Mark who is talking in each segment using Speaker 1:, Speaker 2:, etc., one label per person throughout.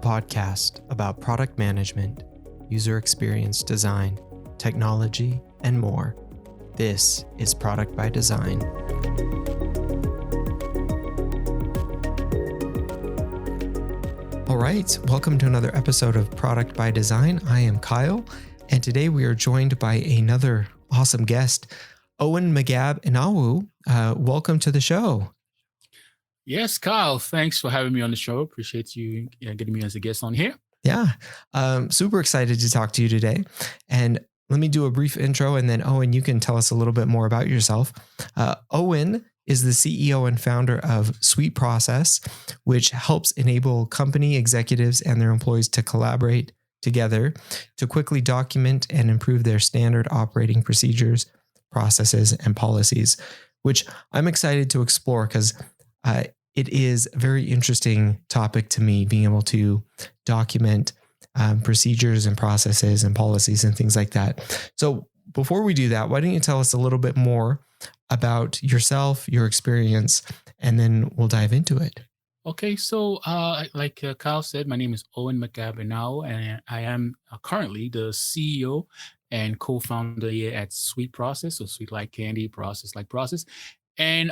Speaker 1: podcast about product management, user experience design, technology, and more. This is Product by Design. All right, welcome to another episode of Product by Design. I am Kyle, and today we are joined by another awesome guest, Owen, McGab, Enaohwo. Welcome to the show.
Speaker 2: Yes, Kyle, thanks for having me on the show. Appreciate you getting me as a guest on here.
Speaker 1: Yeah, super excited to talk to you today. And let me do a brief intro, and then Owen, you can tell us a little bit more about yourself. Owen is the CEO and founder of SweetProcess, which helps enable company executives and their employees to collaborate together to quickly document and improve their standard operating procedures, processes, and policies, which I'm excited to explore because it is a very interesting topic to me, being able to document procedures and processes and policies and things like that. So before we do that, why don't you tell us a little bit more about yourself, your experience, and then we'll dive into it.
Speaker 2: Okay, so like Kyle said, my name is Owen McGab now, and I am currently the CEO and co-founder here at SweetProcess, so sweet like candy, process like process. And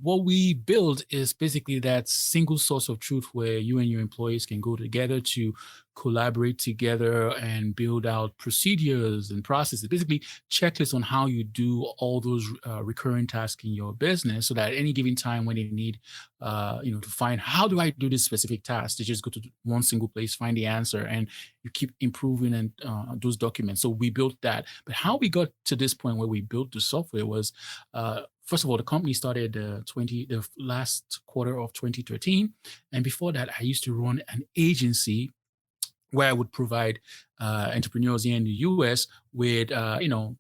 Speaker 2: what we build is basically that single source of truth where you and your employees can go together to collaborate together and build out procedures and processes, basically checklists on how you do all those recurring tasks in your business, so that at any given time when they need, to find how do I do this specific task, they just go to one single place, find the answer, and you keep improving and those documents. So we built that. But how we got to this point where we built the software was, first of all, the company started the last quarter of 2013. And before that, I used to run an agency where I would provide entrepreneurs here in the US with,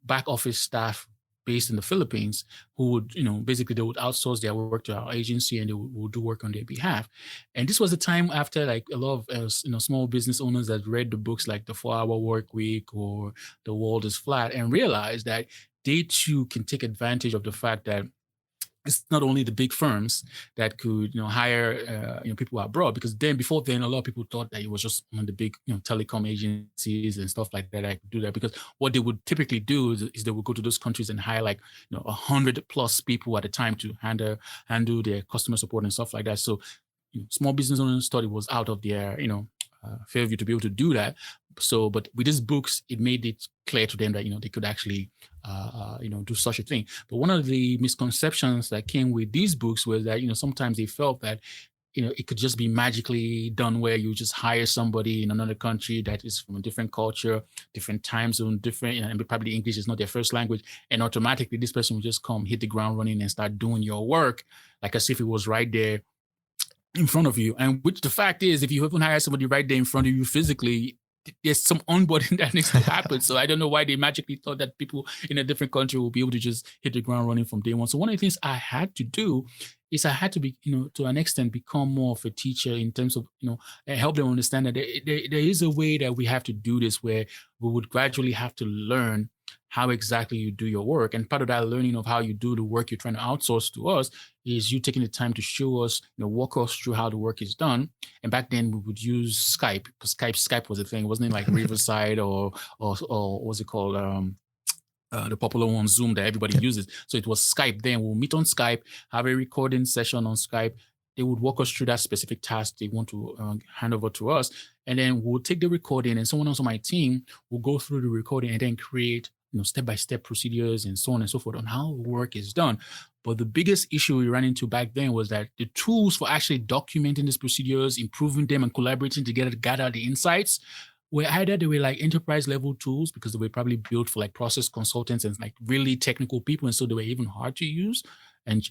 Speaker 2: back office staff based in the Philippines who would, basically they would outsource their work to our agency and they would do work on their behalf. And this was the time after like a lot of, small business owners that read the books like The 4-Hour Work Week or The World is Flat and realized that they too can take advantage of the fact that it's not only the big firms that could, hire, people abroad, because before then, a lot of people thought that it was just the big, telecom agencies and stuff like that could do that. Because what they would typically do is they would go to those countries and hire 100+ people at a time to handle their customer support and stuff like that. So, small business owners thought it was out of their, fair view to be able to do that. So, but with these books, it made it clear to them that, they could actually, do such a thing. But one of the misconceptions that came with these books was that, sometimes they felt that, it could just be magically done where you just hire somebody in another country that is from a different culture, different time zone, different, and probably English is not their first language. And automatically this person will just come, hit the ground running and start doing your work, like as if it was right there in front of you. And which the fact is, if you haven't hired somebody right there in front of you physically, there's some onboarding that needs to happen. So I don't know why they magically thought that people in a different country will be able to just hit the ground running from day one. So one of the things I had to do is I had to be, to an extent, become more of a teacher in terms of, and help them understand that there is a way that we have to do this, where we would gradually have to learn how exactly you do your work. And part of that learning of how you do the work you're trying to outsource to us is you taking the time to show us, walk us through how the work is done. And back then we would use Skype, because Skype was a thing. It wasn't like Riverside or what's it called? The popular one, Zoom, that everybody uses. So it was Skype. Then we'll meet on Skype, have a recording session on Skype. They would walk us through that specific task they want to hand over to us. And then we'll take the recording, and someone else on my team will go through the recording and then create step-by-step procedures and so on and so forth on how work is done. But the biggest issue we ran into back then was that the tools for actually documenting these procedures, improving them, and collaborating together to gather the insights were either they were like enterprise level tools, because they were probably built for like process consultants and like really technical people. And so they were even hard to use and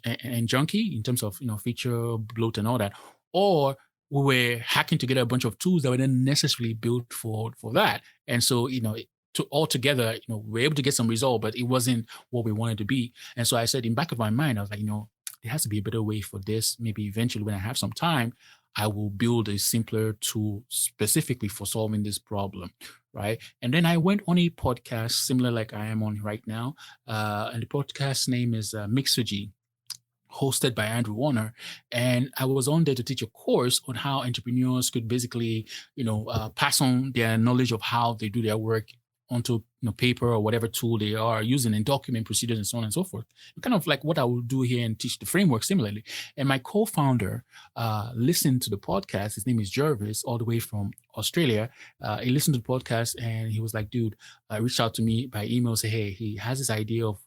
Speaker 2: junky in terms of, feature bloat and all that. Or we were hacking together a bunch of tools that were then necessarily built for that. And so, to all together, we were able to get some result, but it wasn't what we wanted to be. And so I said, in back of my mind, I was like, there has to be a better way for this. Maybe eventually when I have some time, I will build a simpler tool specifically for solving this problem, right? And then I went on a podcast similar like I am on right now. And the podcast name is Mixergy. hosted by Andrew Warner. And I was on there to teach a course on how entrepreneurs could basically, pass on their knowledge of how they do their work onto paper or whatever tool they are using and document procedures and so on and so forth. Kind of like what I will do here and teach the framework similarly. And my co-founder listened to the podcast. His name is Jervis, all the way from Australia. He listened to the podcast and he was like, dude, reached out to me by email, say, hey, he has this idea of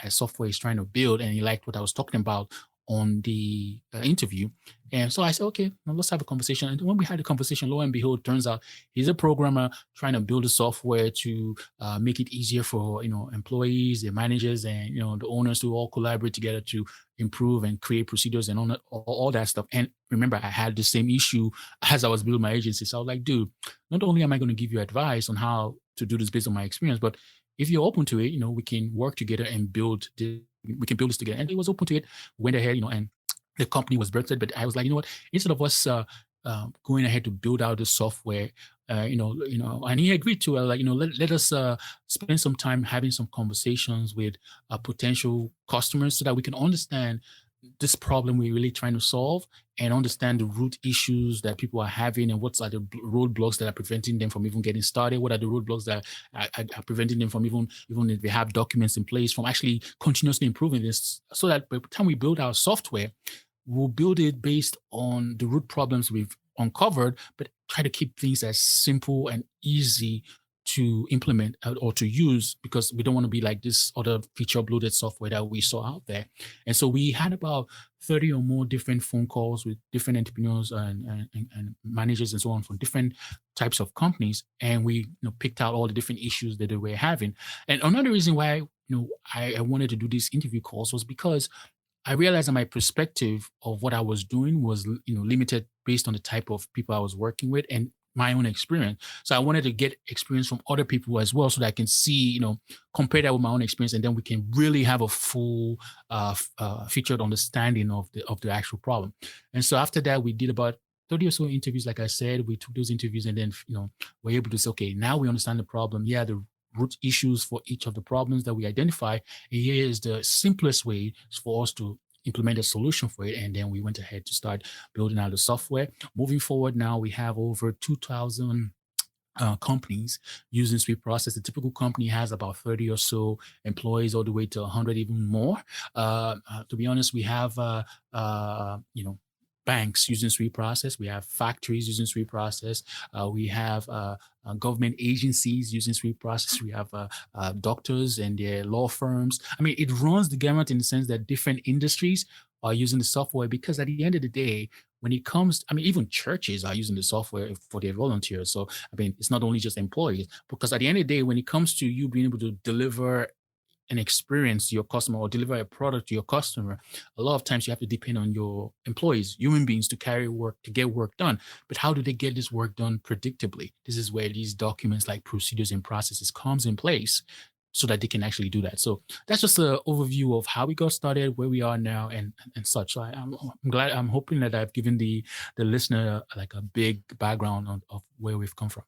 Speaker 2: a software he's trying to build, and he liked what I was talking about on the interview. And so I said, okay, now let's have a conversation. And when we had a conversation, lo and behold, turns out he's a programmer trying to build a software to make it easier for, employees, their managers, and, the owners to all collaborate together to improve and create procedures and all that stuff. And remember, I had the same issue as I was building my agency. So I was like, dude, not only am I going to give you advice on how to do this based on my experience, but if you're open to it, we can work together and build this together. And he was open to it, went ahead, and the company was birthed. But I was like, you know what, instead of us going ahead to build out the software, and he agreed to, let us spend some time having some conversations with potential customers so that we can understand this problem we're really trying to solve and understand the root issues that people are having and what are the roadblocks that are preventing them from even getting started. What are the roadblocks that are preventing them from even if they have documents in place, from actually continuously improving this, so that by the time we build our software, we'll build it based on the root problems we've uncovered, but try to keep things as simple and easy to implement or to use, because we don't want to be like this other feature bloated software that we saw out there. And so we had about 30 or more different phone calls with different entrepreneurs and managers and so on from different types of companies. And we picked out all the different issues that they were having. And another reason why I wanted to do these interview calls was because I realized that my perspective of what I was doing was limited based on the type of people I was working with and my own experience. So I wanted to get experience from other people as well, so that I can see, compare that with my own experience, and then we can really have a full featured understanding of the actual problem. And so after that, we did about 30 or so interviews. Like I said, we took those interviews and then, we're able to say, okay, now we understand the problem. Yeah, the root issues for each of the problems that we identify. And here is the simplest way for us to implement a solution for it. And then we went ahead to start building out the software. Moving forward, now we have over 2,000 companies using SweetProcess. The typical company has about 30 or so employees, all the way to 100, even more. To be honest, we have, banks using SweetProcess. We have factories using SweetProcess. We have government agencies using SweetProcess. We have doctors and their law firms. I mean, it runs the gamut in the sense that different industries are using the software, because at the end of the day, when it comes, even churches are using the software for their volunteers. So, it's not only just employees, because at the end of the day, when it comes to you being able to deliver an experience to your customer or deliver a product to your customer, a lot of times you have to depend on your employees, human beings, to get work done. But how do they get this work done predictably? This is where these documents like procedures and processes comes in place, so that they can actually do that. So that's just an overview of how we got started, where we are now, and such. So I'm hoping that I've given the listener like a big background of where we've come from.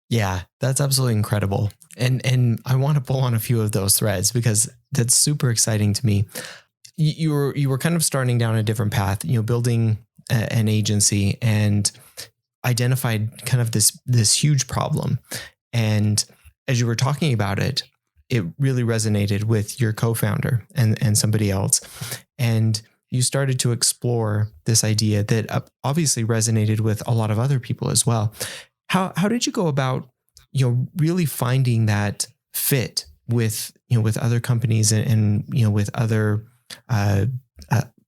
Speaker 1: Yeah, that's absolutely incredible. And I want to pull on a few of those threads, because that's super exciting to me. You were kind of starting down a different path, building an agency, and identified kind of this huge problem. And as you were talking about it, it really resonated with your co-founder and somebody else. And you started to explore this idea that obviously resonated with a lot of other people as well. How did you go about, really finding that fit with other companies and with other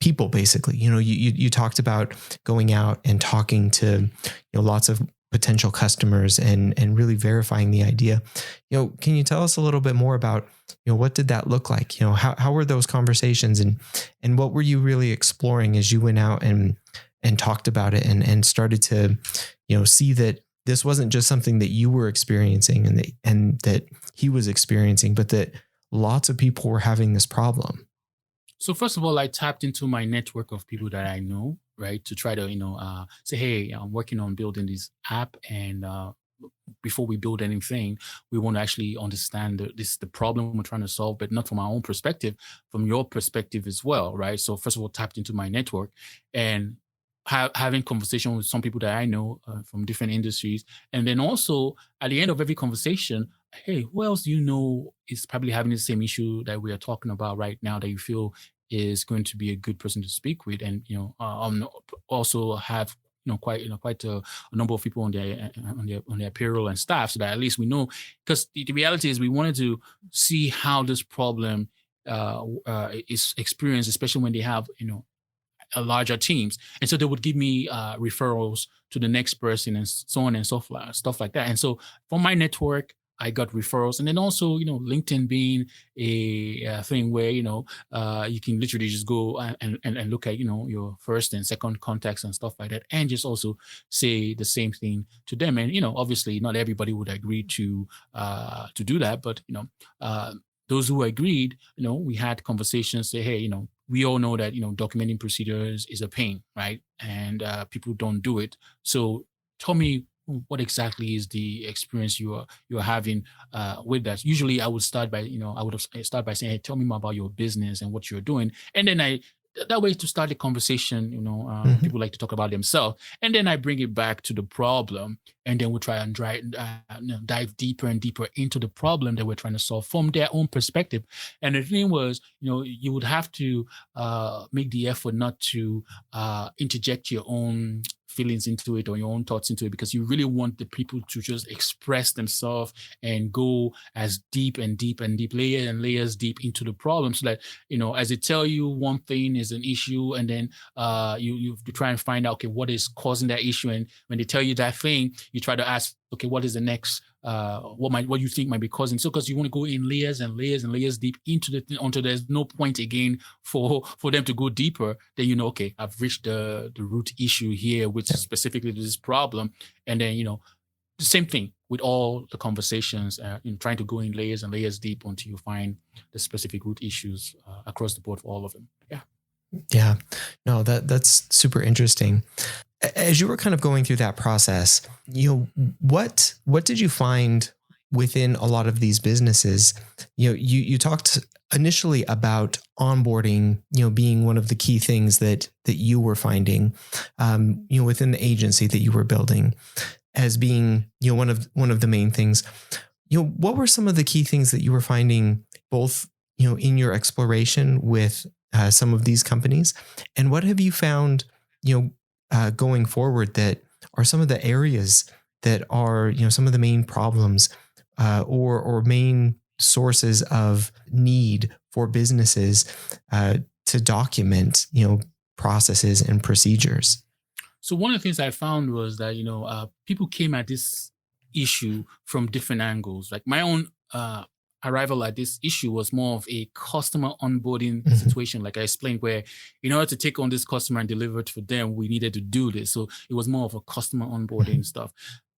Speaker 1: people, basically? You talked about going out and talking to lots of potential customers and really verifying the idea. Can you tell us a little bit more about what did that look like? How were those conversations, and what were you really exploring as you went out and talked about it and started to see that this wasn't just something that you were experiencing and that he was experiencing, but that lots of people were having this problem?
Speaker 2: So first of all, I tapped into my network of people that I know, right, to try to say, hey, I'm working on building this app, and before we build anything, we want to actually understand the problem we're trying to solve, but not from our own perspective, from your perspective as well, right? So first of all, tapped into my network and having conversation with some people that I know from different industries. And then also at the end of every conversation, hey, who else do you know is probably having the same issue that we are talking about right now that you feel is going to be a good person to speak with? And, also have quite a number of people on their payroll and staff, so that at least we know, because the reality is we wanted to see how this problem is experienced, especially when they have larger teams. And so they would give me referrals to the next person and so on and so forth, stuff like that. And so from my network, I got referrals. And then also, LinkedIn being a thing where, you can literally just go and look at, your first and second contacts and stuff like that, and just also say the same thing to them. And, obviously not everybody would agree to do that, but, those who agreed, we had conversations, say, hey, we all know that, documenting procedures is a pain, right? And people don't do it. So tell me, what exactly is the experience you're having with that? Usually I would start by, start by saying, hey, tell me more about your business and what you're doing. And then that way to start the conversation, people like to talk about themselves. And then I bring it back to the problem, and then we try and dive deeper and deeper into the problem that we're trying to solve from their own perspective. And the thing was, you would have to make the effort not to interject your own feelings into it or your own thoughts into it, because you really want the people to just express themselves and go as deep and deep and deep, layer and layers deep into the problem, so that, as they tell you one thing is an issue, and then you try and find out, okay, what is causing that issue? And when they tell you that thing, you try to ask, okay, what is the next, what you think might be causing? So, because you want to go in layers and layers and layers deep into the thing until there's no point again for them to go deeper. Then okay, I've reached the root issue here, which is specifically this problem. And then the same thing with all the conversations, trying to go in layers and layers deep until you find the specific root issues across the board for all of them.
Speaker 1: Yeah, no, that's super interesting. As you were kind of going through that process, what did you find within a lot of these businesses? You talked initially about onboarding, being one of the key things that you were finding, within the agency that you were building, as being, one of the main things. What were some of the key things that you were finding, both, in your exploration with some of these companies, and what have you found, going forward, that are some of the areas that are, some of the main problems or main sources of need for businesses to document, processes and procedures?
Speaker 2: So one of the things I found was that, people came at this issue from different angles. Like my own arrival at this issue was more of a customer onboarding situation, like I explained, where in order to take on this customer and deliver it for them, we needed to do this. So it was more of a customer onboarding stuff.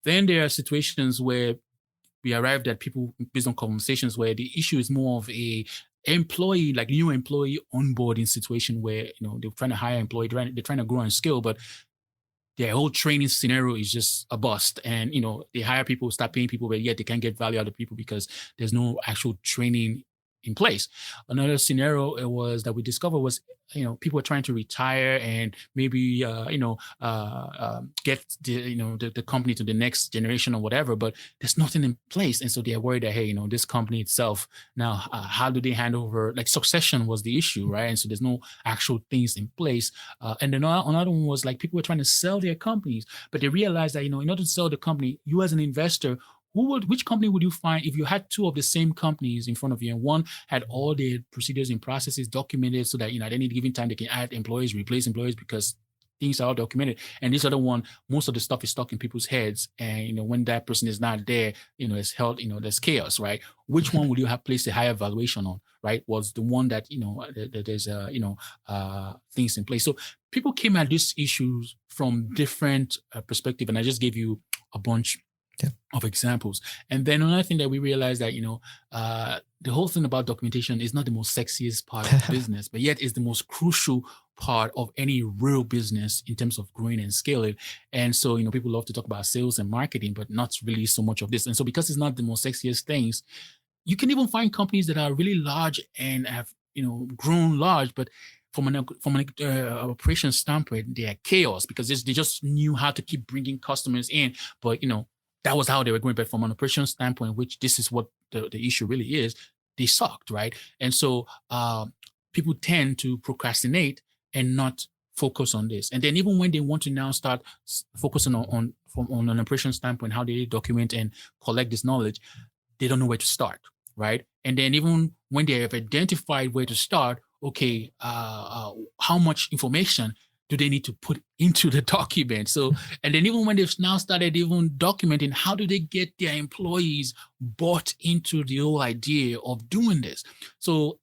Speaker 2: Then there are situations where we arrived at people based on conversations where the issue is more of a employee, like new employee onboarding situation, where they're trying to hire employee, they're trying to grow and scale, but their whole training scenario is just a bust. And, they hire people, start paying people, but yet they can't get value out of people because there's no actual training in place. Another scenario that we discovered was, people are trying to retire and maybe, get the company to the next generation or whatever, but there's nothing in place. And so they're worried that, hey, this company itself, now, how do they hand over, like succession was the issue, right? And so there's no actual things in place. And then another one was like people were trying to sell their companies, but they realized that, in order to sell the company, you as an investor, which company would you find if you had two of the same companies in front of you, and one had all the procedures and processes documented so that, at any given time they can add employees, replace employees, because things are all documented. And this other one, most of the stuff is stuck in people's heads. And, when that person is not there, it's held, there's chaos, right? Which one would you have placed a higher valuation on, right? Was the one that, there's, things in place. So people came at these issues from different perspectives. And I just gave you a bunch of examples. And then another thing that we realized that, the whole thing about documentation is not the most sexiest part of business, but yet is the most crucial part of any real business in terms of growing and scaling. And so, people love to talk about sales and marketing, but not really so much of this. And so because it's not the most sexiest things, you can even find companies that are really large and have, grown large, but from an operations standpoint, they are chaos because they just knew how to keep bringing customers in. But, that was how they were going. But from an operations standpoint, which this is what the issue really is, they sucked, right? And so people tend to procrastinate and not focus on this. And then even when they want to now start focusing on an operations standpoint, how they document and collect this knowledge, they don't know where to start, right? And then even when they have identified where to start, okay, how much information do they need to put into the document? So, and then even when they've now started even documenting, how do they get their employees bought into the whole idea of doing this? So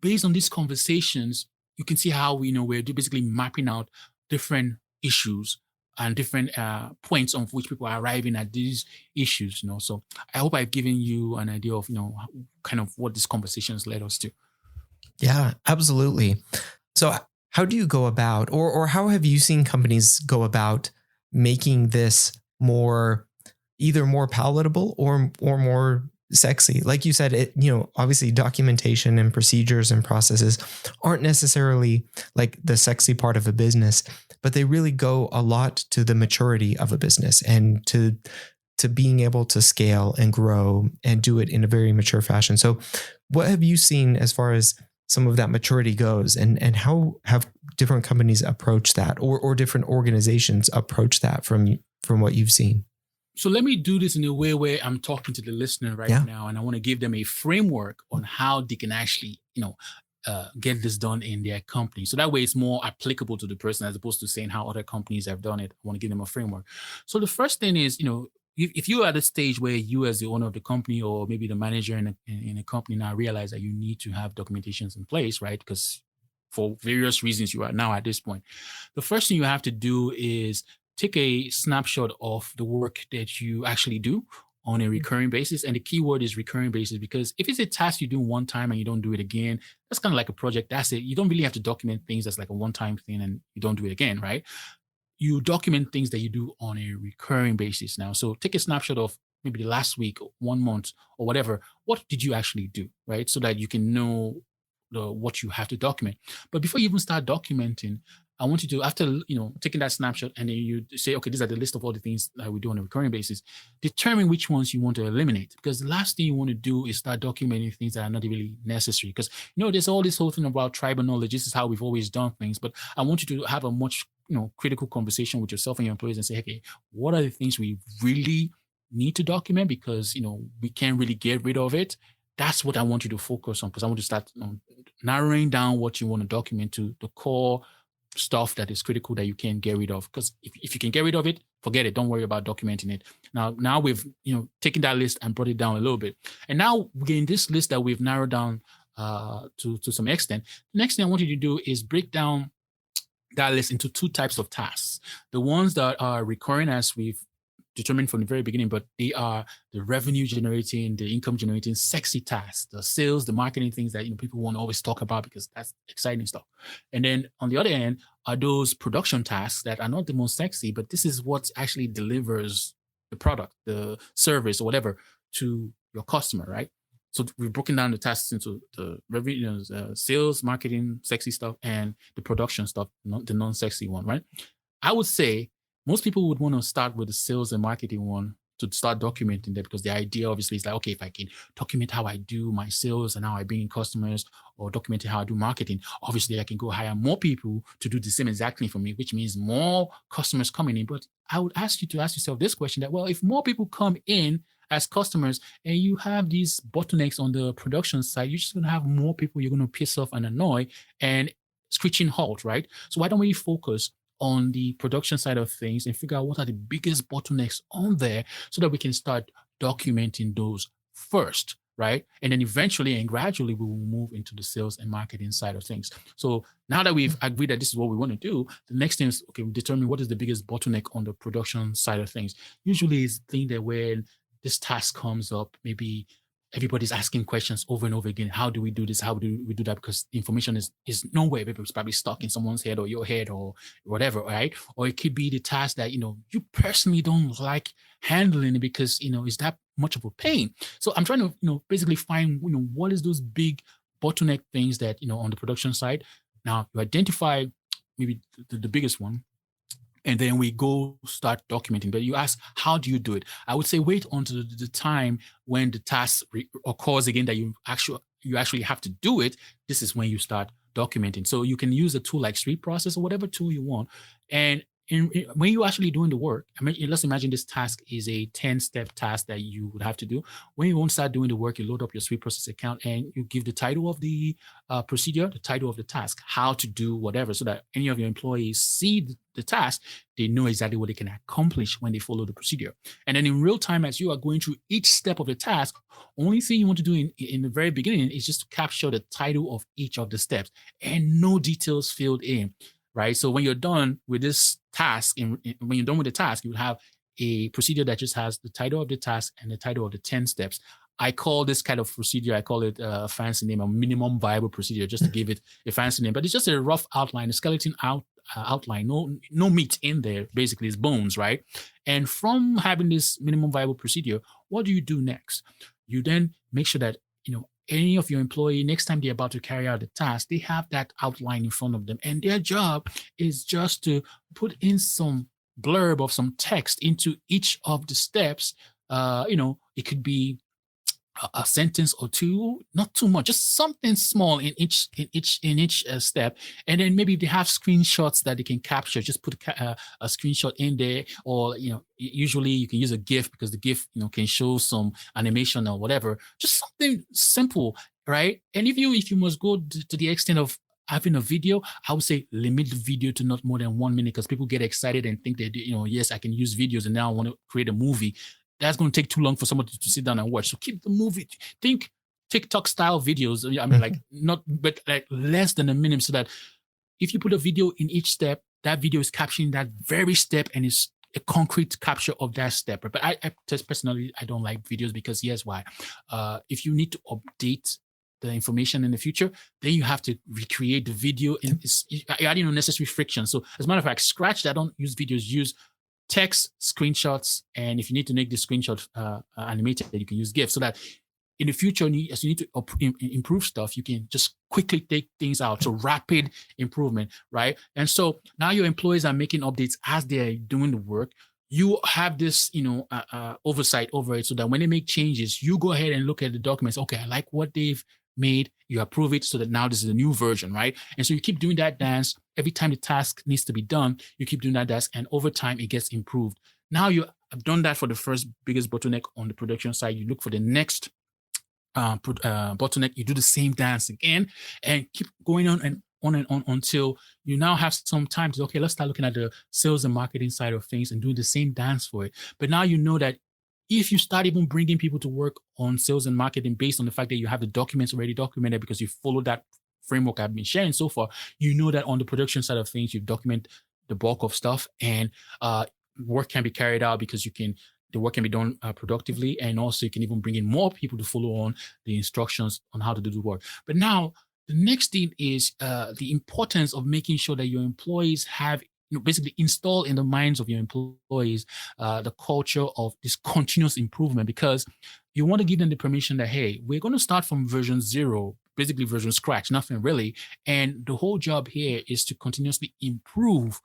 Speaker 2: based on these conversations, you can see how we're basically mapping out different issues and different points on which people are arriving at these issues. So I hope I've given you an idea of kind of what these conversations led us to.
Speaker 1: Yeah, absolutely. So how do you go about, or how have you seen companies go about making this either more palatable or more sexy? Like you said, obviously documentation and procedures and processes aren't necessarily like the sexy part of a business, but they really go a lot to the maturity of a business and to being able to scale and grow and do it in a very mature fashion. So what have you seen as far as some of that maturity goes, and how have different companies approach that, or different organizations approach that from what you've seen?
Speaker 2: So let me do this in a way where I'm talking to the listener right now, and I want to give them a framework on how they can actually, get this done in their company. So that way it's more applicable to the person as opposed to saying how other companies have done it. I want to give them a framework. So the first thing is, if you're at a stage where you as the owner of the company or maybe the manager in a company now realize that you need to have documentations in place, right? Because for various reasons you are now at this point, the first thing you have to do is take a snapshot of the work that you actually do on a recurring basis. And the key word is recurring basis, because if it's a task you do one time and you don't do it again, that's kind of like a project. That's it. You don't really have to document things that's like a one-time thing and you don't do it again, right? You document things that you do on a recurring basis now. So take a snapshot of maybe the last week, 1 month, or whatever. What did you actually do, right? So that you can know what you have to document. But before you even start documenting, I want you to, after taking that snapshot, and then you say, okay, these are the list of all the things that we do on a recurring basis. Determine which ones you want to eliminate, because the last thing you want to do is start documenting things that are not really necessary. Because there's all this whole thing about tribal knowledge. This is how we've always done things. But I want you to have a much critical conversation with yourself and your employees and say, okay, what are the things we really need to document, because we can't really get rid of it. That's what I want you to focus on, because I want to start narrowing down what you want to document to the core stuff that is critical that you can't get rid of. Because if you can get rid of it, forget it. Don't worry about documenting it. Now we've taken that list and brought it down a little bit. And now in this list that we've narrowed down to some extent, the next thing I want you to do is break down that list into two types of tasks. The ones that are recurring, as we've determined from the very beginning, but they are the revenue generating, the income generating, sexy tasks, the sales, the marketing things that people want to always talk about because that's exciting stuff. And then on the other end are those production tasks that are not the most sexy, but this is what actually delivers the product, the service, or whatever to your customer, right? So we've broken down the tasks into the revenue, sales, marketing, sexy stuff, and the production stuff, not the non-sexy one, right? I would say most people would want to start with the sales and marketing one to start documenting that, because the idea obviously is like, okay, if I can document how I do my sales and how I bring in customers, or documenting how I do marketing, obviously I can go hire more people to do the same exact thing for me, which means more customers coming in. But I would ask you to ask yourself this question, that, well, if more people come in as customers and you have these bottlenecks on the production side, you're just going to have more people you're going to piss off and annoy and screeching halt, right? So why don't we focus on the production side of things and figure out what are the biggest bottlenecks on there, so that we can start documenting those first, right? And then eventually and gradually we will move into the sales and marketing side of things. So now that we've agreed that this is what we want to do, the next thing is, okay, we determine what is the biggest bottleneck on the production side of things. Usually it's the thing that when this task comes up, maybe everybody's asking questions over and over again. How do we do this? How do we do that? Because the information is nowhere. It's probably stuck in someone's head or your head or whatever, right? Or it could be the task that, you personally don't like handling it because, it's that much of a pain. So I'm trying to, basically find, what is those big bottleneck things that, on the production side. Now you identify maybe the biggest one, and then we go start documenting. But you ask, how do you do it? I would say wait until the time when the task occurs again that you actually have to do it. This is when you start documenting. So you can use a tool like SweetProcess or whatever tool you want. And when you're actually doing the work, let's imagine this task is a 10-step task that you would have to do. When you won't start doing the work, you load up your SweetProcess account and you give the title of the procedure, the title of the task, how to do whatever, so that any of your employees see the task, they know exactly what they can accomplish when they follow the procedure. And then in real time, as you are going through each step of the task, only thing you want to do in the very beginning is just to capture the title of each of the steps and no details filled in. Right. So when you're done with this task, when you're done with the task, you have a procedure that just has the title of the task and the title of the 10 steps. I call this kind of procedure, I call it a fancy name, a minimum viable procedure, just to give it a fancy name. But it's just a rough outline, a skeleton outline, no meat in there. Basically, it's bones, right? And from having this minimum viable procedure, what do you do next? You then make sure that, any of your employee, next time they're about to carry out the task, they have that outline in front of them. And their job is just to put in some blurb of some text into each of the steps. It could be a sentence or two, not too much, just something small in each step. And then maybe they have screenshots that they can capture, just put a screenshot in there, or usually you can use a GIF, because the GIF can show some animation or whatever, just something simple, right? And if you must go to the extent of having a video, I would say limit the video to not more than 1 minute, because people get excited and think that, yes, I can use videos and now I want to create a movie. That's going to take too long for somebody to sit down and watch. So keep the movie. Think TikTok style videos. Like less than a minute, so that if you put a video in each step, that video is capturing that very step and it's a concrete capture of that step. But I just personally, I don't like videos, because here's why. If you need to update the information in the future, then you have to recreate the video, and it's adding unnecessary friction. So as a matter of fact, scratch that. Don't use videos. Use text, screenshots, and if you need to make the screenshot animated, you can use GIF, so that in the future, as you need to improve stuff, you can just quickly take things out. So rapid improvement, right? And so now your employees are making updates as they're doing the work. You have this, oversight over it, so that when they make changes, you go ahead and look at the documents. Okay, I like what they've made, you approve it, so that now this is a new version, right? And so you keep doing that dance. Every time the task needs to be done, you keep doing that dance, and over time it gets improved. Now you have done that for the first biggest bottleneck on the production side. You look for the next bottleneck. You do the same dance again, and keep going on and on until you now have some time to, okay, let's start looking at the sales and marketing side of things and do the same dance for it. But now you know that if you start even bringing people to work on sales and marketing based on the fact that you have the documents already documented, because you follow that framework I've been sharing so far, you know that on the production side of things, you document the bulk of stuff, and work can be carried out because the work can be done productively. And also you can even bring in more people to follow on the instructions on how to do the work. But now the next thing is the importance of making sure that your employees have, basically install in the minds of your employees the culture of this continuous improvement, because you want to give them the permission that, hey, we're going to start from version 0, basically version scratch, nothing really. And the whole job here is to continuously improve,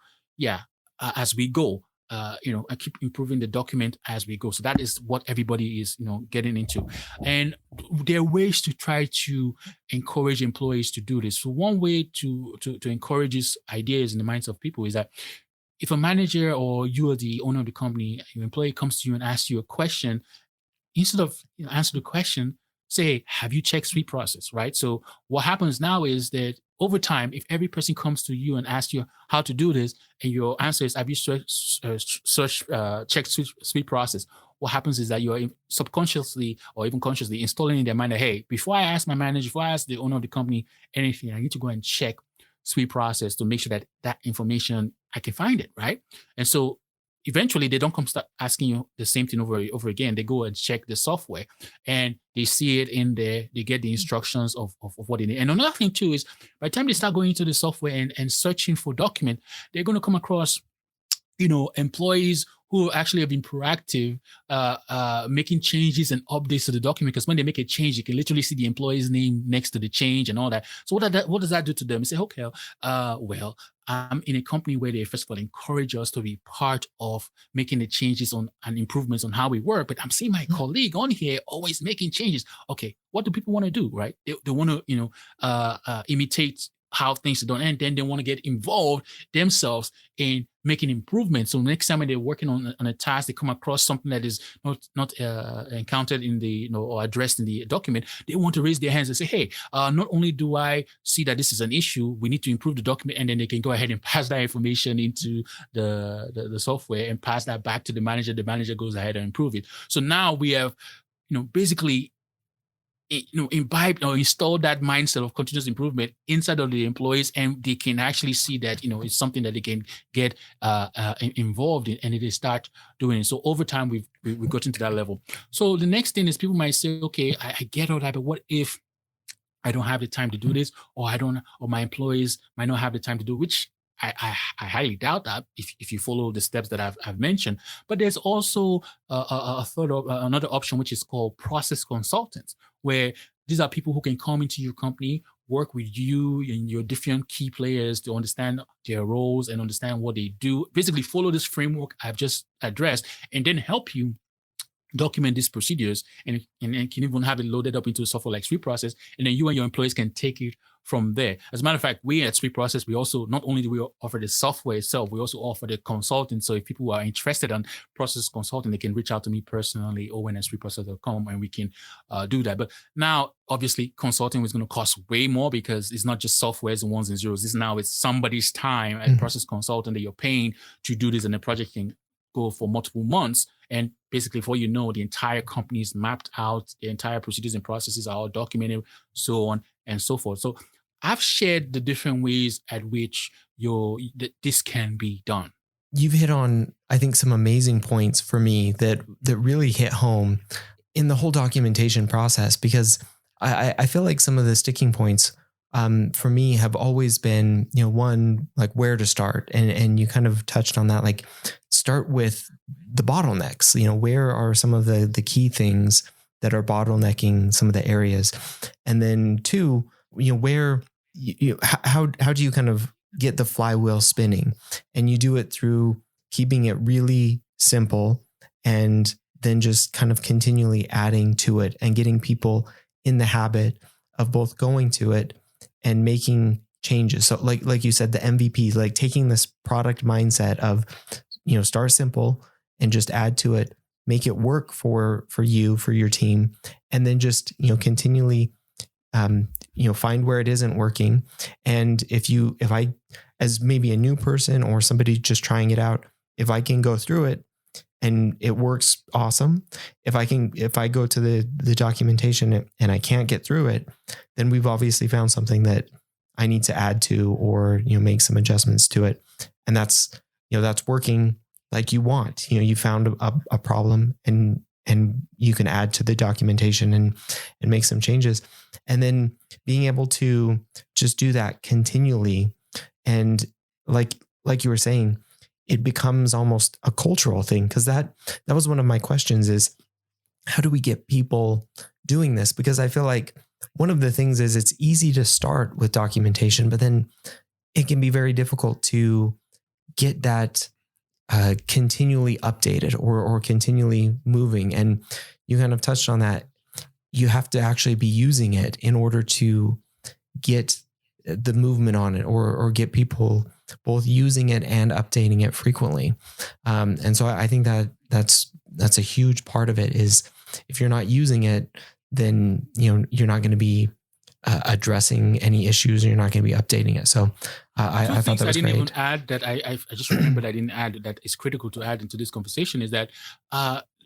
Speaker 2: as we go. I keep improving the document as we go. So that is what everybody is, getting into. And there are ways to try to encourage employees to do this. So one way to encourage these ideas in the minds of people is that if a manager or you are the owner of the company, your employee comes to you and asks you a question, instead of answer the question, say, have you checked SweetProcess, right? So what happens now is that over time, if every person comes to you and asks you how to do this, and your answer is, have you checked SweetProcess, what happens is that you are subconsciously or even consciously installing in their mind that, hey, before I ask my manager, before I ask the owner of the company anything, I need to go and check SweetProcess to make sure that information, I can find it, right? And so eventually they don't come start asking you the same thing over again. They go and check the software and they see it in there. They get the instructions of what they need. And another thing too is by the time they start going into the software and searching for document, they're going to come across, employees who actually have been proactive, making changes and updates to the document. Because when they make a change, you can literally see the employee's name next to the change and all that. So what does that do to them? You say, okay, well, I'm in a company where they first of all encourage us to be part of making the changes on and improvements on how we work. But I'm seeing my colleague on here always making changes. Okay, what do people want to do, right? They want to, imitate how things are done, and then they want to get involved themselves in making improvements. So next time when they're working on a task, they come across something that is not encountered in the or addressed in the document, they want to raise their hands and say, hey, not only do I see that this is an issue, we need to improve the document, and then they can go ahead and pass that information into the software and pass that back to the manager. The manager goes ahead and improve it. So now we have basically imbibe or install that mindset of continuous improvement inside of the employees, and they can actually see that it's something that they can get involved in, and they start doing it. So over time we've gotten to that level. So the next thing is people might say, okay, I get all that, but what if I don't have the time to do this, or my employees might not have the time to do, which I highly doubt that if you follow the steps that I've mentioned. But there's also another option, which is called process consultants, where these are people who can come into your company, work with you and your different key players to understand their roles and understand what they do. Basically, follow this framework I've just addressed, and then help you document these procedures, and can even have it loaded up into a software like SweetProcess, and then you and your employees can take it from there. As a matter of fact, we at SweetProcess, we also, not only do we offer the software itself, we also offer the consulting. So if people are interested in process consulting, they can reach out to me personally, Owen at SweetProcess.com, and we can do that. But now, obviously, consulting is going to cost way more, because it's not just softwares and ones and zeros. It's somebody's time as a process consultant that you're paying to do this, and the project can go for multiple months. And basically, before you know, the entire company is mapped out, the entire procedures and processes are all documented, so on and so forth. So I've shared the different ways at which this can be done.
Speaker 1: You've hit on, I think, some amazing points for me that really hit home in the whole documentation process, because I feel like some of the sticking points for me have always been, one, like where to start. And you kind of touched on that, like start with the bottlenecks, where are some of the key things that are bottlenecking some of the areas? And then two, where how do you kind of get the flywheel spinning? And you do it through keeping it really simple, and then just kind of continually adding to it and getting people in the habit of both going to it and making changes. So like you said, the MVP, like taking this product mindset of, start simple and just add to it, make it work for you, for your team. And then just, continually, find where it isn't working. And if I, as maybe a new person or somebody just trying it out, if I can go through it and it works, awesome. If I go to the documentation and I can't get through it, then we've obviously found something that I need to add to, or, make some adjustments to it. And that's working like you want. You found a problem, and you can add to the documentation and make some changes. And then being able to just do that continually. And like you were saying, it becomes almost a cultural thing, because that was one of my questions, is how do we get people doing this? Because I feel like one of the things is it's easy to start with documentation, but then it can be very difficult to get that continually updated or continually moving. And you kind of touched on that. You have to actually be using it in order to get the movement on it, or get people both using it and updating it frequently. And so I think that's a huge part of it, is if you're not using it, then, you're not going to be addressing any issues, and you're not going to be updating it. So I thought that was great.
Speaker 2: I didn't even add that. I just remembered I didn't add that is critical to add into this conversation, is that,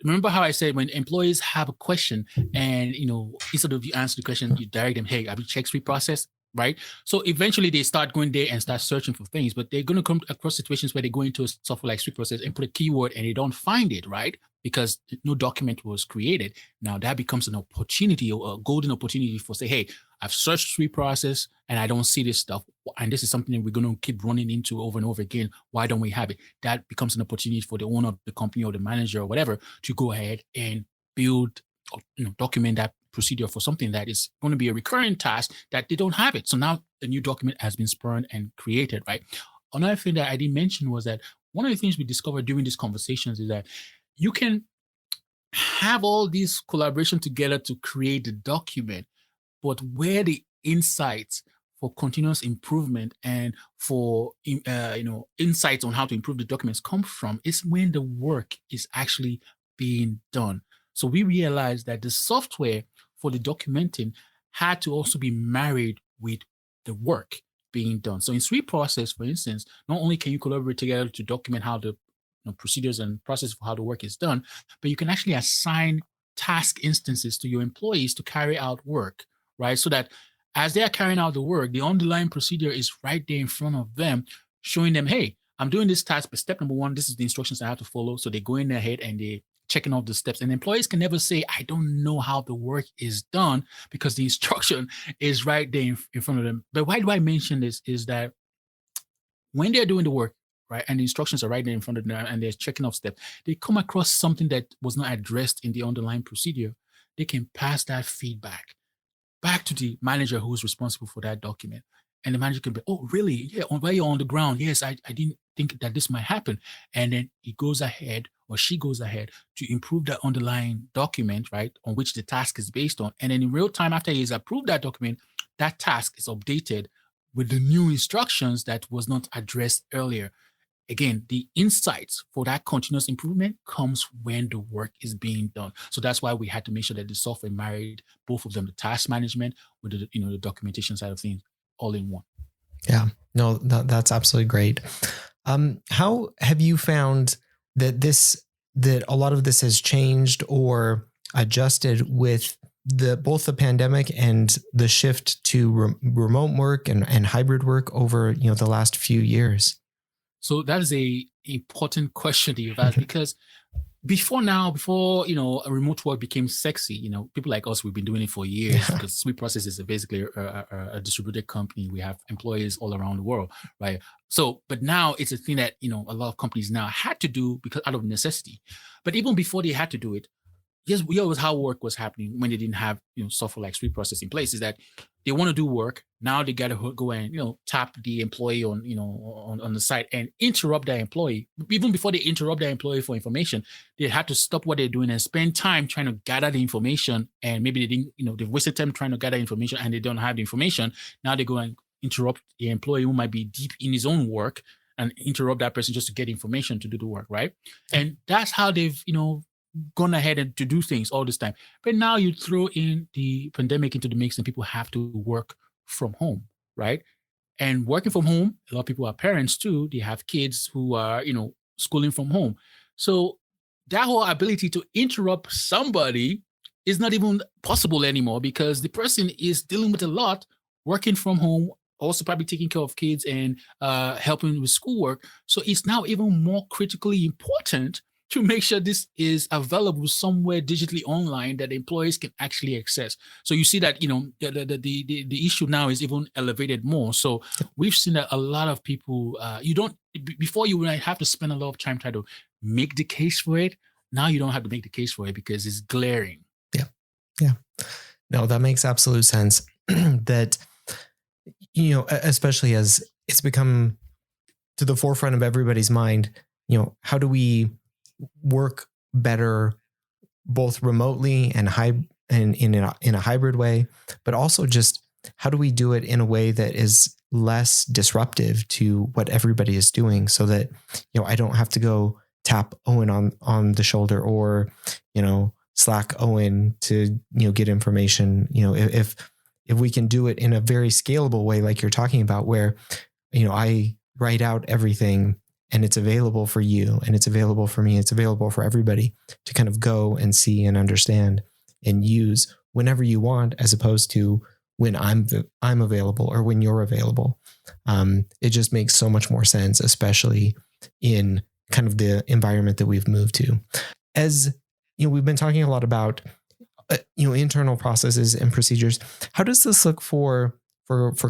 Speaker 2: remember how I said when employees have a question and, instead of you answer the question, you direct them, hey, have you checked SweetProcess? right? So eventually they start going there and start searching for things, but they're going to come across situations where they go into a software like SweetProcess and put a keyword and they don't find it, right? Because no document was created. Now that becomes an opportunity, or a golden opportunity for say, hey, I've searched SweetProcess and I don't see this stuff. And this is something that we're going to keep running into over and over again. Why don't we have it? That becomes an opportunity for the owner of the company or the manager or whatever to go ahead and build, document that procedure for something that is going to be a recurring task that they don't have it. So now a new document has been spurned and created, right? Another thing that I didn't mention was that one of the things we discovered during these conversations is that you can have all these collaboration together to create the document, but where the insights for continuous improvement and for insights on how to improve the documents come from is when the work is actually being done. So we realized that the software for the documenting had to also be married with the work being done. So in SweetProcess, for instance, not only can you collaborate together to document how the procedures and process for how the work is done, but you can actually assign task instances to your employees to carry out work, right? So that as they are carrying out the work, the underlying procedure is right there in front of them, showing them, hey, I'm doing this task, but step number one, this is the instructions I have to follow. So they go in ahead and they checking off the steps. And employees can never say, I don't know how the work is done, because the instruction is right there in front of them. But why do I mention this is that when they're doing the work, right, and the instructions are right there in front of them and they're checking off steps, they come across something that was not addressed in the underlying procedure, they can pass that feedback back to the manager who's responsible for that document. And the manager can be, oh, really? Yeah, while you're on the ground, yes, I didn't think that this might happen. And then he goes ahead, or she goes ahead, to improve that underlying document, right, on which the task is based on. And then in real time, after he's approved that document, that task is updated with the new instructions that was not addressed earlier. Again, the insights for that continuous improvement comes when the work is being done. So that's why we had to make sure that the software married both of them, the task management with the documentation side of things, all in one.
Speaker 1: Yeah, no, that's absolutely great. How have you found that a lot of this has changed or adjusted with both the pandemic and the shift to remote work and hybrid work over the last few years?
Speaker 2: So that is a important question that you've asked, because before a remote work became sexy, people like us, we've been doing it for years, because SweetProcess is basically a distributed company. We have employees all around the world, right? So, but now it's a thing that, a lot of companies now had to do because out of necessity. But even before they had to do it, yes, we always how work was happening when they didn't have software like SweetProcess in place, is that they want to do work. Now they got to go and tap the employee on the site and interrupt that employee. Even before they interrupt that employee for information, they had to stop what they're doing and spend time trying to gather the information. And maybe they didn't, they've wasted time trying to gather information and they don't have the information. Now they go and interrupt the employee who might be deep in his own work and interrupt that person just to get information to do the work, right? And that's how they've gone ahead and to do things all this time. But now you throw in the pandemic into the mix and people have to work from home, right? And working from home, a lot of people are parents too. They have kids who are, schooling from home. So that whole ability to interrupt somebody is not even possible anymore, because the person is dealing with a lot, working from home, also probably taking care of kids and helping with schoolwork. So it's now even more critically important to make sure this is available somewhere digitally online that employees can actually access. So you see that, the issue now is even elevated more. So we've seen that a lot of people, before you would have to spend a lot of time trying to make the case for it. Now you don't have to make the case for it because it's glaring.
Speaker 1: Yeah. No, that makes absolute sense. That, especially as it's become to the forefront of everybody's mind, how do we work better both remotely and in a hybrid way, but also just how do we do it in a way that is less disruptive to what everybody is doing, so that I don't have to go tap Owen on the shoulder or Slack Owen to get information. If we can do it in a very scalable way, like you're talking about, where I write out everything and it's available for you and it's available for me, it's available for everybody to kind of go and see and understand and use whenever you want, as opposed to when I'm available or when you're available. It just makes so much more sense, especially in kind of the environment that we've moved to. As we've been talking a lot about internal processes and procedures. How does this look for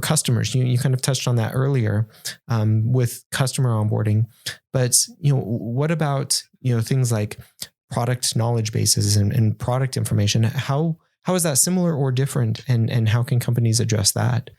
Speaker 1: customers? You kind of touched on that earlier with customer onboarding, but what about things like product knowledge bases and product information? How is that similar or different, and how can companies address that?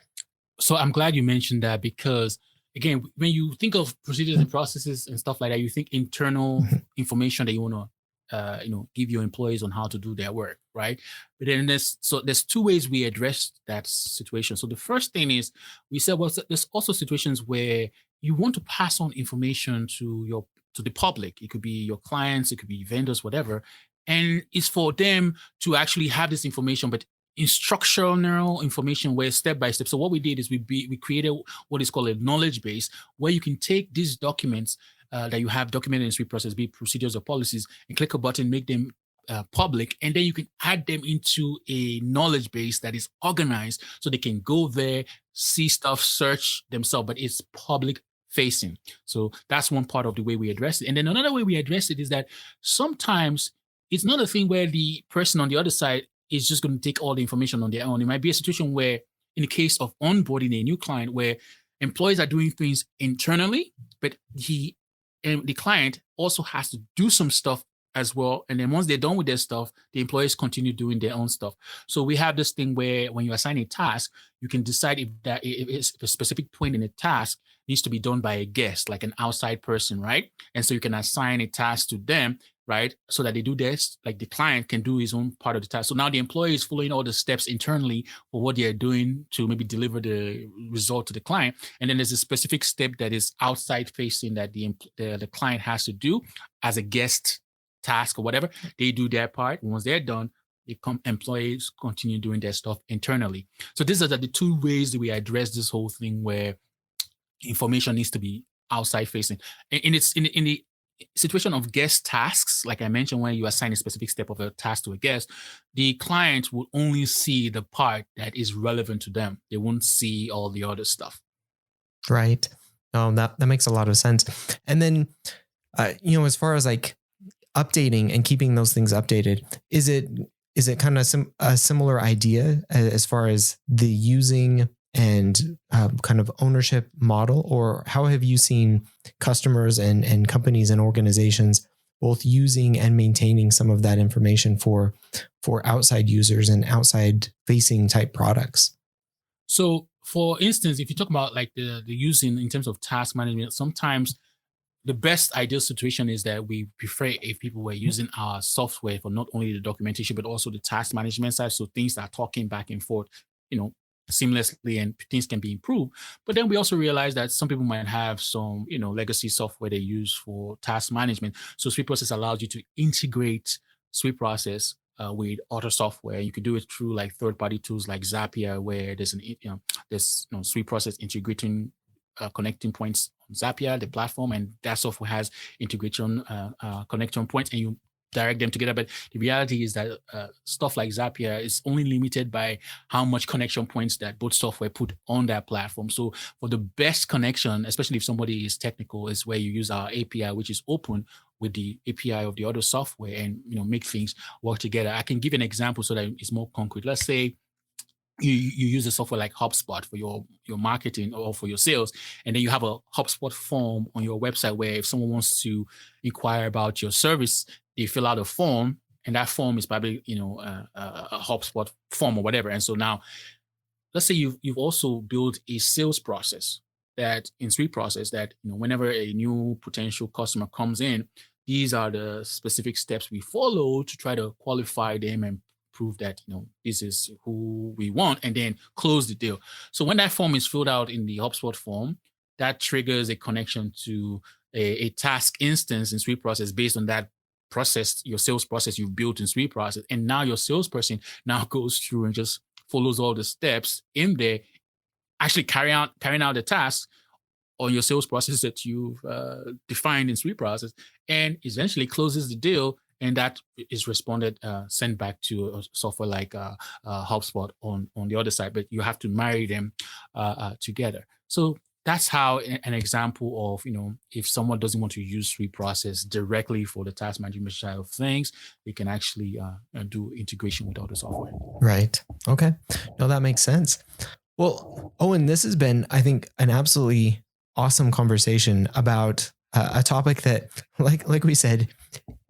Speaker 2: So I'm glad you mentioned that, because again, when you think of procedures and processes and stuff like that, you think internal information that you want to give your employees on how to do their work, right? But then there's two ways we address that situation. So the first thing is, we said, well, there's also situations where you want to pass on information to the public. It could be your clients, it could be vendors, whatever, and it's for them to actually have this information, but instructional information, where step by step. So what we did is we created what is called a knowledge base, where you can take these documents that you have documented in SweetProcess, be it procedures or policies, and click a button, make them public, and then you can add them into a knowledge base that is organized, so they can go there, see stuff, search themselves, but it's public facing. So that's one part of the way we address it. And then another way we address it is that sometimes it's not a thing where the person on the other side is just going to take all the information on their own. It might be a situation where, in the case of onboarding a new client, where employees are doing things internally, but the client also has to do some stuff as well. And then once they're done with their stuff, the employees continue doing their own stuff. So we have this thing where when you assign a task, you can decide if a specific point in a task needs to be done by a guest, like an outside person, right? And so you can assign a task to them, right? So that they do this, like the client can do his own part of the task. So now the employee is following all the steps internally for what they're doing to maybe deliver the result to the client. And then there's a specific step that is outside facing that the client has to do as a guest task or whatever. They do their part. Once they're done, employees continue doing their stuff internally. So these are the two ways that we address this whole thing, where information needs to be outside facing. And it's in the situation of guest tasks, like I mentioned, when you assign a specific step of a task to a guest, the client will only see the part that is relevant to them. They won't see all the other stuff.
Speaker 1: Right. Oh, that makes a lot of sense. And then, as far as like updating and keeping those things updated, is it kind of a similar idea as far as the using and kind of ownership model? Or how have you seen customers and companies and organizations both using and maintaining some of that information for outside users and outside facing type products?
Speaker 2: So for instance, if you talk about like the using in terms of task management, sometimes the best ideal situation is that we prefer if people were using our software for not only the documentation, but also the task management side. So things are talking back and forth, seamlessly, and things can be improved. But then we also realize that some people might have some, legacy software they use for task management. So SweetProcess allows you to integrate SweetProcess with other software. You could do it through like third-party tools like Zapier, where there's SweetProcess integrating connecting points on Zapier, the platform, and that software has integration connection points, and you direct them together. But the reality is that stuff like Zapier is only limited by how much connection points that both software put on that platform. So for the best connection, especially if somebody is technical, is where you use our API, which is open with the API of the other software, and make things work together. I can give an example so that it's more concrete. Let's say you use a software like HubSpot for your marketing or for your sales, and then you have a HubSpot form on your website where if someone wants to inquire about your service, they fill out a form, and that form is probably a HubSpot form or whatever. And so now, let's say you've also built a sales process that in SweetProcess that whenever a new potential customer comes in, these are the specific steps we follow to try to qualify them and prove that this is who we want, and then close the deal. So when that form is filled out in the HubSpot form, that triggers a connection to a task instance in SweetProcess based on that process, your sales process you've built in SweetProcess. And now your salesperson now goes through and just follows all the steps in there, actually carrying out the task on your sales process that you've defined in SweetProcess, and essentially closes the deal and that is responded, sent back to a software like HubSpot on the other side. But you have to marry them together. So that's how an example of, if someone doesn't want to use SweetProcess directly for the task management side of things, they can actually do integration with other software.
Speaker 1: Right. Okay. No, that makes sense. Well, Owen, this has been, I think, an absolutely awesome conversation about a topic that, like we said,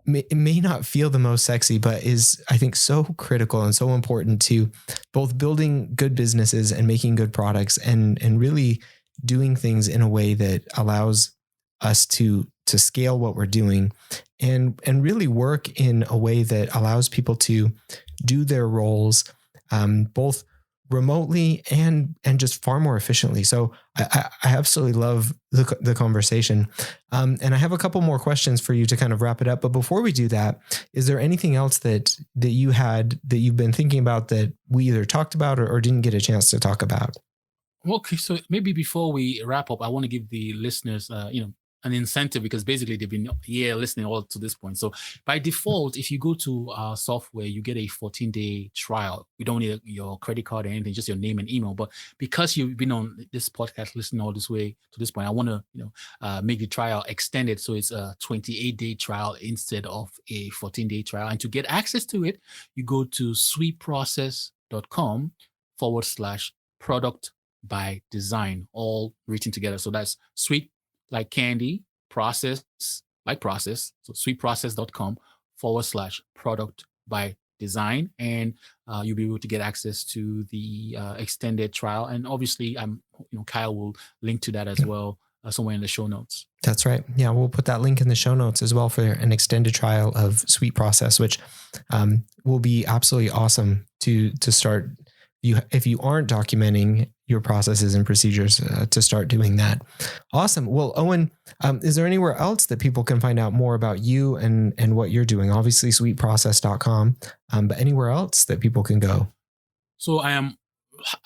Speaker 1: it may not feel the most sexy, but is, I think, so critical and so important to both building good businesses and making good products, and really doing things in a way that allows us to scale what we're doing, and really work in a way that allows people to do their roles both remotely and just far more efficiently. So I absolutely love the conversation. And I have a couple more questions for you to kind of wrap it up. But before we do that, is there anything else that you've been thinking about that we either talked about or didn't get a chance to talk about?
Speaker 2: Okay, so maybe before we wrap up, I want to give the listeners, an incentive, because basically they've been listening all to this point. So by default, if you go to our software, you get a 14-day trial. You don't need your credit card or anything, just your name and email. But because you've been on this podcast listening all this way to this point, I want to make the trial extended, so it's a 28-day trial instead of a 14-day trial. And to get access to it, you go to sweetprocess.com/product by design, all written together. So that's sweet like candy, process like process. So sweetprocess.com/product by design. And you'll be able to get access to the extended trial. And obviously, Kyle will link to that as well somewhere in the show notes.
Speaker 1: That's right. Yeah, we'll put that link in the show notes as well for an extended trial of SweetProcess, which will be absolutely awesome to start. If you aren't documenting your processes and procedures, to start doing that. Awesome. Well, Owen, is there anywhere else that people can find out more about you and what you're doing? Obviously, sweetprocess.com, but anywhere else that people can go?
Speaker 2: So I am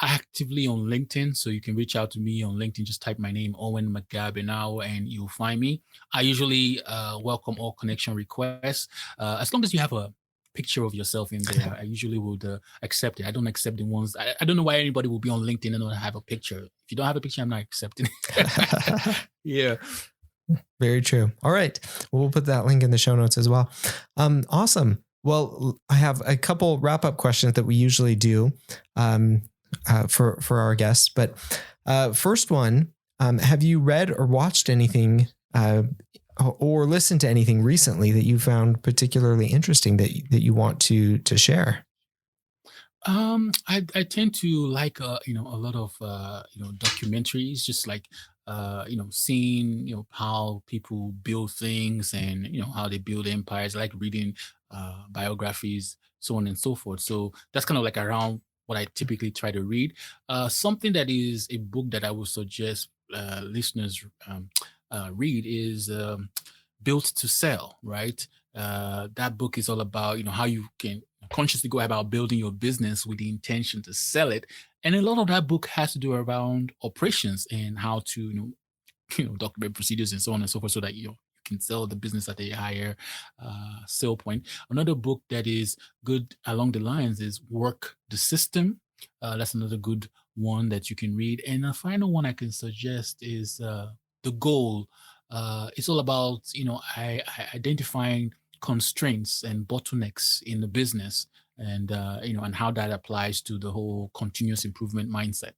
Speaker 2: actively on LinkedIn, so you can reach out to me on LinkedIn. Just type my name, Owen McGab, Enaohwo, and you'll find me. I usually welcome all connection requests, as long as you have a picture of yourself in there. I usually would accept it. I don't accept the ones. I don't know why anybody will be on LinkedIn and not have a picture. If you don't have a picture, I'm not accepting it. Yeah.
Speaker 1: Very true. All right. Well, we'll put that link in the show notes as well. Awesome. Well, I have a couple wrap-up questions that we usually do for our guests. But first one, have you read or watched anything or listened to anything recently that you found particularly interesting that you want to share?
Speaker 2: I tend to like a lot of documentaries, just like seeing how people build things and how they build empires. I like reading biographies, so on and so forth. So that's kind of like around what I typically try to read. Something that is a book that I would suggest listeners read is Built to Sell, right? That book is all about how you can consciously go about building your business with the intention to sell it. And a lot of that book has to do around operations and how to document procedures and so on and so forth, so that you can sell the business at a higher sale point. Another book that is good along the lines is Work the System. That's another good one that you can read. And the final one I can suggest is The Goal. It's all about identifying constraints and bottlenecks in the business, and and how that applies to the whole continuous improvement mindset.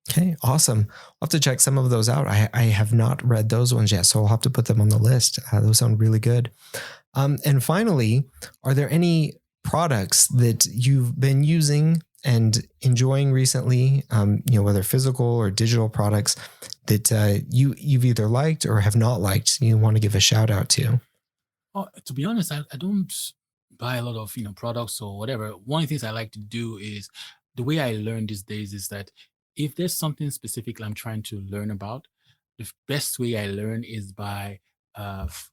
Speaker 1: Okay, awesome. I'll have to check some of those out. I have not read those ones yet, so I'll have to put them on the list. Those sound really good. And finally, are there any products that you've been using and enjoying recently, whether physical or digital products that you've either liked or have not liked, you want to give a shout out to?
Speaker 2: To be honest, I don't buy a lot of products or whatever. One of the things I like to do is, the way I learn these days is that if there's something specific I'm trying to learn about, the best way I learn is by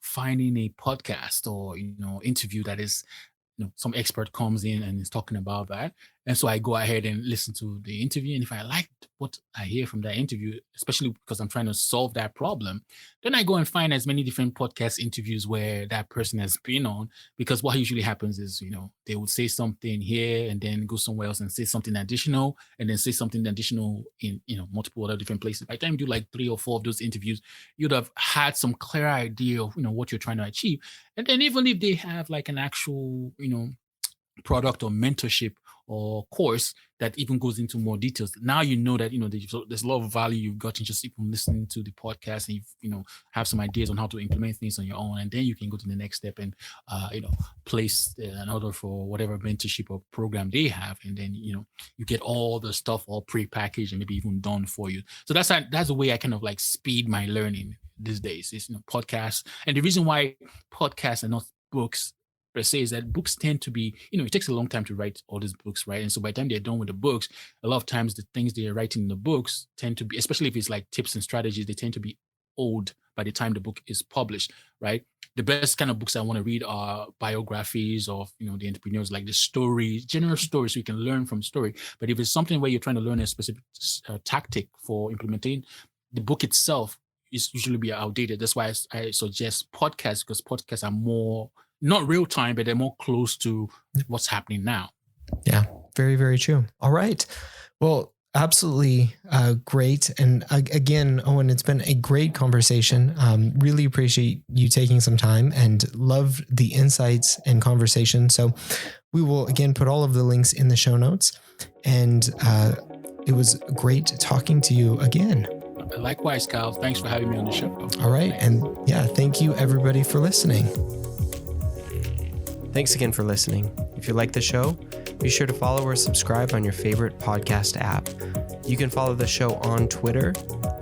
Speaker 2: finding a podcast or interview that is some expert comes in and is talking about that, And so I go ahead and listen to the interview. And if I like what I hear from that interview, especially because I'm trying to solve that problem, then I go and find as many different podcast interviews where that person has been on. Because what usually happens is, they would say something here and then go somewhere else and say something additional, and then say something additional in, multiple other different places. By the time you do like 3 or 4 of those interviews, you'd have had some clear idea of, what you're trying to achieve. And then even if they have like an actual, product or mentorship or course that even goes into more details, now you know that there's a lot of value you've gotten just even listening to the podcast, and you have some ideas on how to implement things on your own, and then you can go to the next step and place an order for whatever mentorship or program they have, and then you get all the stuff all pre-packaged and maybe even done for you. So that's the way I kind of like speed my learning these days is podcasts. And the reason why podcasts are not books per se is that books tend to be, it takes a long time to write all these books, right? And so by the time they're done with the books, a lot of times the things they're writing in the books tend to be, especially if it's like tips and strategies, they tend to be old by the time the book is published, right? The best kind of books I want to read are biographies of, the entrepreneurs, like the stories, general stories, so you can learn from story. But if it's something where you're trying to learn a specific tactic for implementing, the book itself is usually be outdated. That's why I suggest podcasts, because podcasts are more, not real time, but they're more close to what's happening now.
Speaker 1: Yeah, very, very true. All right. Well, absolutely great. And again, Owen, it's been a great conversation. Really appreciate you taking some time and love the insights and conversation. So we will, again, put all of the links in the show notes. And it was great talking to you again.
Speaker 2: Likewise, Kyle. Thanks for having me on the show.
Speaker 1: All right. And thank you everybody for listening. Thanks again for listening. If you like the show, be sure to follow or subscribe on your favorite podcast app. You can follow the show on Twitter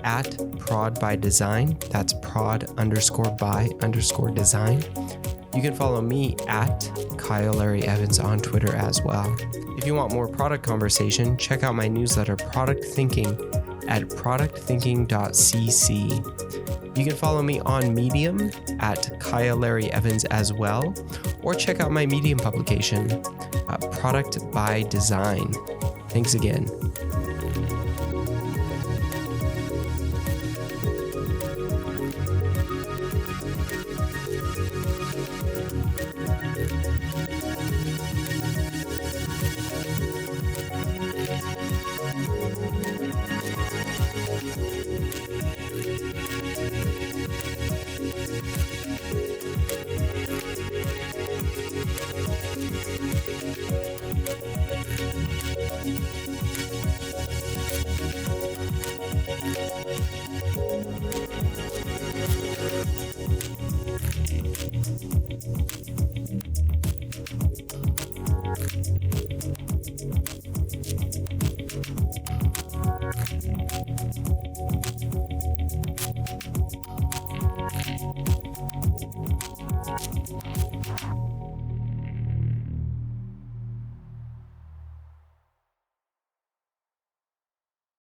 Speaker 1: at prod_by_design. That's prod_by_design. You can follow me at Kyle Larry Evans on Twitter as well. If you want more product conversation, check out my newsletter, Product Thinking, at productthinking.cc. You can follow me on Medium at Kyle Larry Evans as well, or check out my Medium publication, Product by Design. Thanks again.